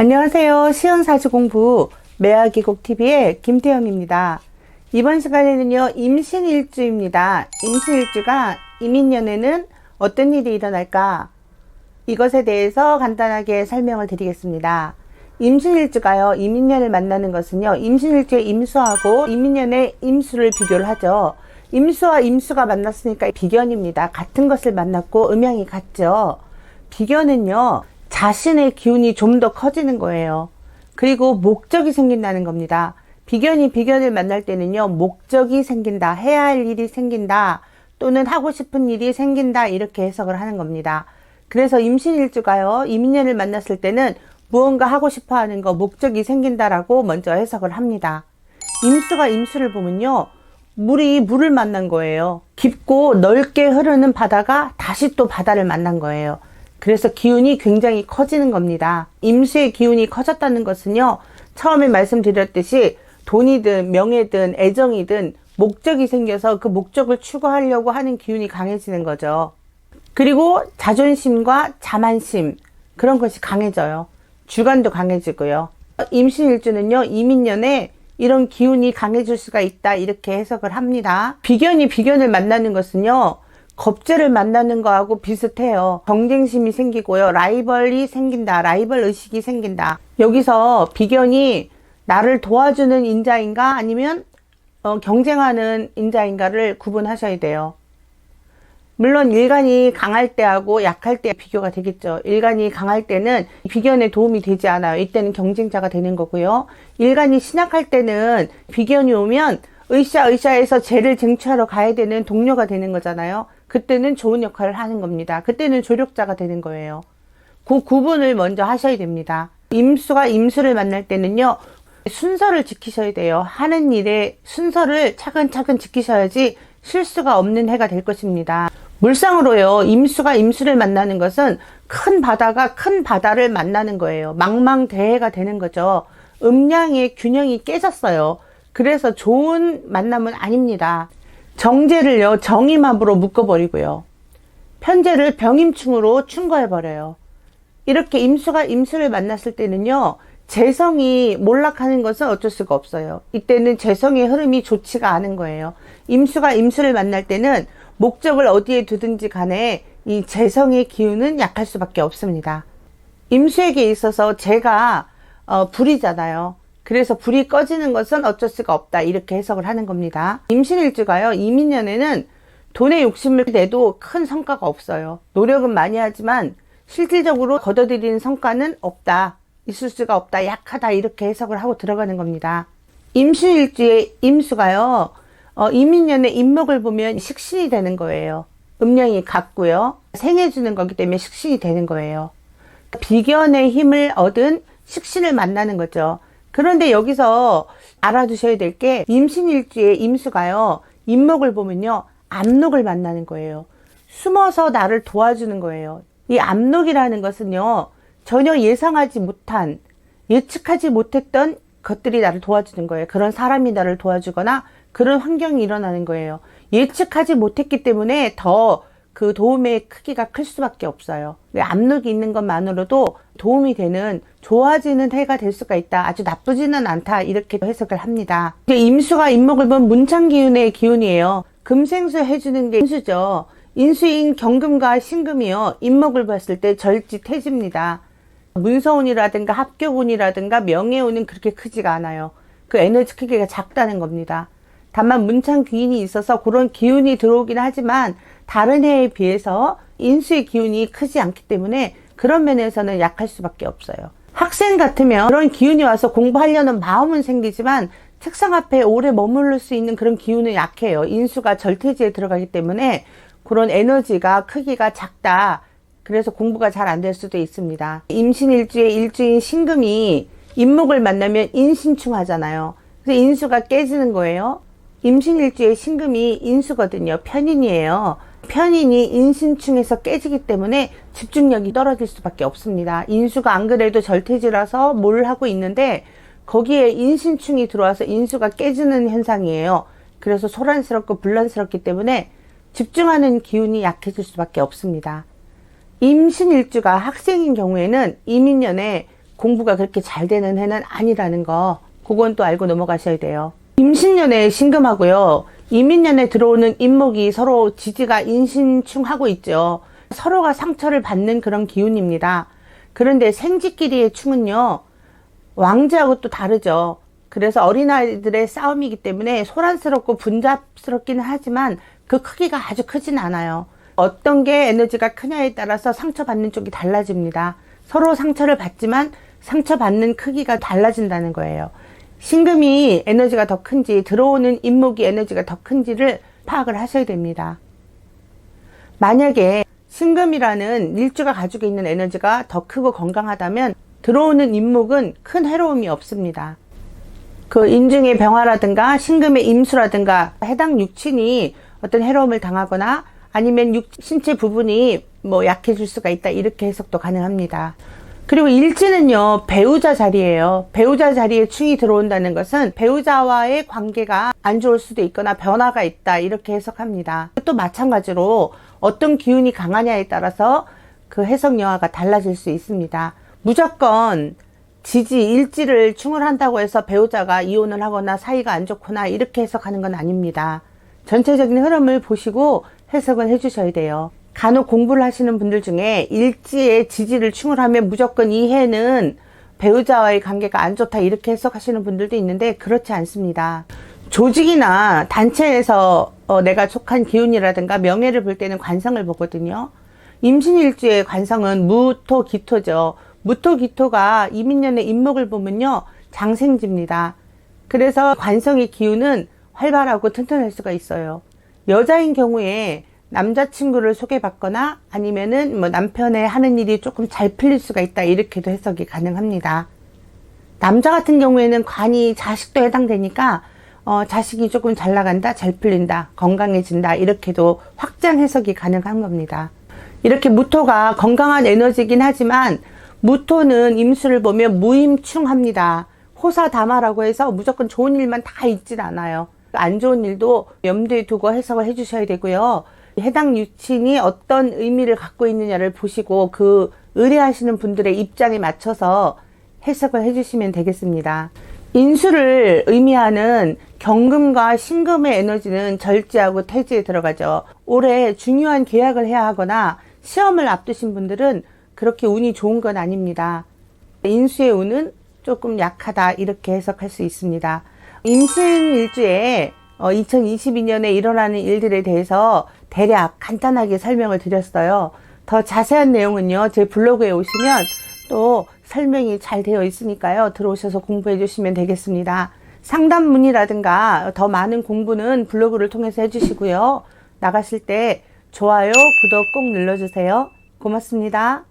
안녕하세요. 시연사주공부 매화기곡TV의 김태영입니다. 이번 시간에는요, 임신일주입니다. 임신일주가 이민년에는 어떤 일이 일어날까? 이것에 대해서 간단하게 설명을 드리겠습니다. 임신일주가요, 이민년을 만나는 것은요, 임신일주의 임수하고 이민년의 임수를 비교를 하죠. 임수와 임수가 만났으니까 비견입니다. 같은 것을 만났고 음양이 같죠. 비견은요, 자신의 기운이 좀 더 커지는 거예요. 그리고 목적이 생긴다는 겁니다. 비견이 비견을 만날 때는요, 목적이 생긴다, 해야 할 일이 생긴다, 또는 하고 싶은 일이 생긴다, 이렇게 해석을 하는 겁니다. 그래서 임신일주가요, 이민년을 만났을 때는 무언가 하고 싶어 하는 거, 목적이 생긴다라고 먼저 해석을 합니다. 임수가 임수를 보면요, 물이 물을 만난 거예요. 깊고 넓게 흐르는 바다가 다시 또 바다를 만난 거예요. 그래서 기운이 굉장히 커지는 겁니다. 임수의 기운이 커졌다는 것은요, 처음에 말씀드렸듯이 돈이든 명예든 애정이든 목적이 생겨서 그 목적을 추구하려고 하는 기운이 강해지는 거죠. 그리고 자존심과 자만심, 그런 것이 강해져요. 주관도 강해지고요. 임신일주는요, 이민년에 이런 기운이 강해질 수가 있다, 이렇게 해석을 합니다. 비견이 비견을 만나는 것은요, 겁재를 만나는 거하고 비슷해요. 경쟁심이 생기고요. 라이벌이 생긴다. 라이벌 의식이 생긴다. 여기서 비견이 나를 도와주는 인자인가 아니면 경쟁하는 인자인가를 구분하셔야 돼요. 물론 일간이 강할 때하고 약할 때 비교가 되겠죠. 일간이 강할 때는 비견에 도움이 되지 않아요. 이때는 경쟁자가 되는 거고요. 일간이 신약할 때는 비견이 오면 으쌰으쌰해서 죄를 쟁취하러 가야 되는 동료가 되는 거잖아요. 그때는 좋은 역할을 하는 겁니다. 그때는 조력자가 되는 거예요. 그 구분을 먼저 하셔야 됩니다. 임수가 임수를 만날 때는요, 순서를 지키셔야 돼요. 하는 일의 순서를 차근차근 지키셔야지 실수가 없는 해가 될 것입니다. 물상으로요, 임수가 임수를 만나는 것은 큰 바다가 큰 바다를 만나는 거예요. 망망대해가 되는 거죠. 음양의 균형이 깨졌어요. 그래서 좋은 만남은 아닙니다. 정제를요, 정임합으로 묶어버리고요. 편제를 병임충으로 충거해버려요. 이렇게 임수가 임수를 만났을 때는요, 재성이 몰락하는 것은 어쩔 수가 없어요. 이때는 재성의 흐름이 좋지가 않은 거예요. 임수가 임수를 만날 때는 목적을 어디에 두든지 간에 이 재성의 기운은 약할 수밖에 없습니다. 임수에게 있어서 재가 불이잖아요. 그래서 불이 꺼지는 것은 어쩔 수가 없다, 이렇게 해석을 하는 겁니다. 임신일주가요, 이민년에는 돈에 욕심을 내도 큰 성과가 없어요. 노력은 많이 하지만 실질적으로 거둬들이는 성과는 없다, 있을 수가 없다, 약하다, 이렇게 해석을 하고 들어가는 겁니다. 임신일주의 임수가요, 이민년의 임목을 보면 식신이 되는 거예요. 음양이 같고요. 생해주는 거기 때문에 식신이 되는 거예요. 비견의 힘을 얻은 식신을 만나는 거죠. 그런데 여기서 알아두셔야 될 게, 임신일주의 임수가요, 임목을 보면요, 압록을 만나는 거예요. 숨어서 나를 도와주는 거예요. 이 압록이라는 것은요, 전혀 예상하지 못한, 예측하지 못했던 것들이 나를 도와주는 거예요. 그런 사람이 나를 도와주거나 그런 환경이 일어나는 거예요. 예측하지 못했기 때문에 더 그 도움의 크기가 클 수밖에 없어요. 압록이 있는 것만으로도 도움이 되는, 좋아지는 해가 될 수가 있다. 아주 나쁘지는 않다, 이렇게 해석을 합니다. 임수가 임목을 보면 문창기운의 기운이에요. 금생수 해주는 게 인수죠. 인수인 경금과 신금이요, 임목을 봤을 때 절지태지입니다. 문서운이라든가 합격운이라든가 명예운은 그렇게 크지가 않아요. 그 에너지 크기가 작다는 겁니다. 다만 문창귀인이 있어서 그런 기운이 들어오긴 하지만 다른 해에 비해서 인수의 기운이 크지 않기 때문에 그런 면에서는 약할 수밖에 없어요. 학생 같으면 그런 기운이 와서 공부하려는 마음은 생기지만 책상 앞에 오래 머무를 수 있는 그런 기운은 약해요. 인수가 절퇴지에 들어가기 때문에 그런 에너지가 크기가 작다. 그래서 공부가 잘 안 될 수도 있습니다. 임신일주의 일주인 신금이 임목을 만나면 인신충하잖아요. 그래서 인수가 깨지는 거예요. 임신일주의 신금이 인수거든요. 편인이에요. 편인이 인신충에서 깨지기 때문에 집중력이 떨어질 수밖에 없습니다. 인수가 안 그래도 절퇴지라서 뭘 하고 있는데 거기에 인신충이 들어와서 인수가 깨지는 현상이에요. 그래서 소란스럽고 불란스럽기 때문에 집중하는 기운이 약해질 수밖에 없습니다. 임신일주가 학생인 경우에는 이민년에 공부가 그렇게 잘 되는 해는 아니라는 거, 그건 또 알고 넘어가셔야 돼요. 임신년에 신금하고요, 이민년에 들어오는 임목이 서로 지지가 인신충하고 있죠. 서로가 상처를 받는 그런 기운입니다. 그런데 생지끼리의 충은요, 왕제하고 또 다르죠. 그래서 어린아이들의 싸움이기 때문에 소란스럽고 분잡스럽기는 하지만 그 크기가 아주 크진 않아요. 어떤 게 에너지가 크냐에 따라서 상처받는 쪽이 달라집니다. 서로 상처를 받지만 상처받는 크기가 달라진다는 거예요. 신금이 에너지가 더 큰지, 들어오는 임목이 에너지가 더 큰지를 파악을 하셔야 됩니다. 만약에 신금이라는 일주가 가지고 있는 에너지가 더 크고 건강하다면 들어오는 임목은 큰 해로움이 없습니다. 그 인중의 병화라든가 신금의 임수라든가 해당 육친이 어떤 해로움을 당하거나 아니면 신체 부분이 뭐 약해질 수가 있다, 이렇게 해석도 가능합니다. 그리고 일지는요, 배우자 자리예요. 배우자 자리에 충이 들어온다는 것은 배우자와의 관계가 안 좋을 수도 있거나 변화가 있다, 이렇게 해석합니다. 또 마찬가지로 어떤 기운이 강하냐에 따라서 그 해석 여하가 달라질 수 있습니다. 무조건 지지, 일지를 충을 한다고 해서 배우자가 이혼을 하거나 사이가 안 좋거나 이렇게 해석하는 건 아닙니다. 전체적인 흐름을 보시고 해석을 해주셔야 돼요. 간혹 공부를 하시는 분들 중에 일지에 지지를 충을 하면 무조건 이 해는 배우자와의 관계가 안 좋다, 이렇게 해석하시는 분들도 있는데 그렇지 않습니다. 조직이나 단체에서 내가 속한 기운이라든가 명예를 볼 때는 관성을 보거든요. 임신일주의 관성은 무토, 기토죠. 무토, 기토가 이민년의 임목을 보면요, 장생지입니다. 그래서 관성의 기운은 활발하고 튼튼할 수가 있어요. 여자인 경우에 남자친구를 소개받거나 아니면은 뭐 남편의 하는 일이 조금 잘 풀릴 수가 있다, 이렇게도 해석이 가능합니다. 남자 같은 경우에는 관이 자식도 해당되니까 자식이 조금 잘 나간다, 잘 풀린다, 건강해진다, 이렇게도 확장 해석이 가능한 겁니다. 이렇게 무토가 건강한 에너지이긴 하지만 무토는 임수를 보면 무임충합니다. 호사다마라고 해서 무조건 좋은 일만 다 있진 않아요. 안 좋은 일도 염두에 두고 해석을 해주셔야 되고요. 해당 유친이 어떤 의미를 갖고 있느냐를 보시고 그 의뢰하시는 분들의 입장에 맞춰서 해석을 해주시면 되겠습니다. 인수를 의미하는 경금과 신금의 에너지는 절지하고 태지에 들어가죠. 올해 중요한 계약을 해야 하거나 시험을 앞두신 분들은 그렇게 운이 좋은 건 아닙니다. 인수의 운은 조금 약하다, 이렇게 해석할 수 있습니다. 임신일주에 2022년에 일어나는 일들에 대해서 대략 간단하게 설명을 드렸어요. 더 자세한 내용은요, 제 블로그에 오시면 또 설명이 잘 되어 있으니까요, 들어오셔서 공부해 주시면 되겠습니다. 상담 문의라든가 더 많은 공부는 블로그를 통해서 해주시고요. 나가실 때 좋아요, 구독 꼭 눌러주세요. 고맙습니다.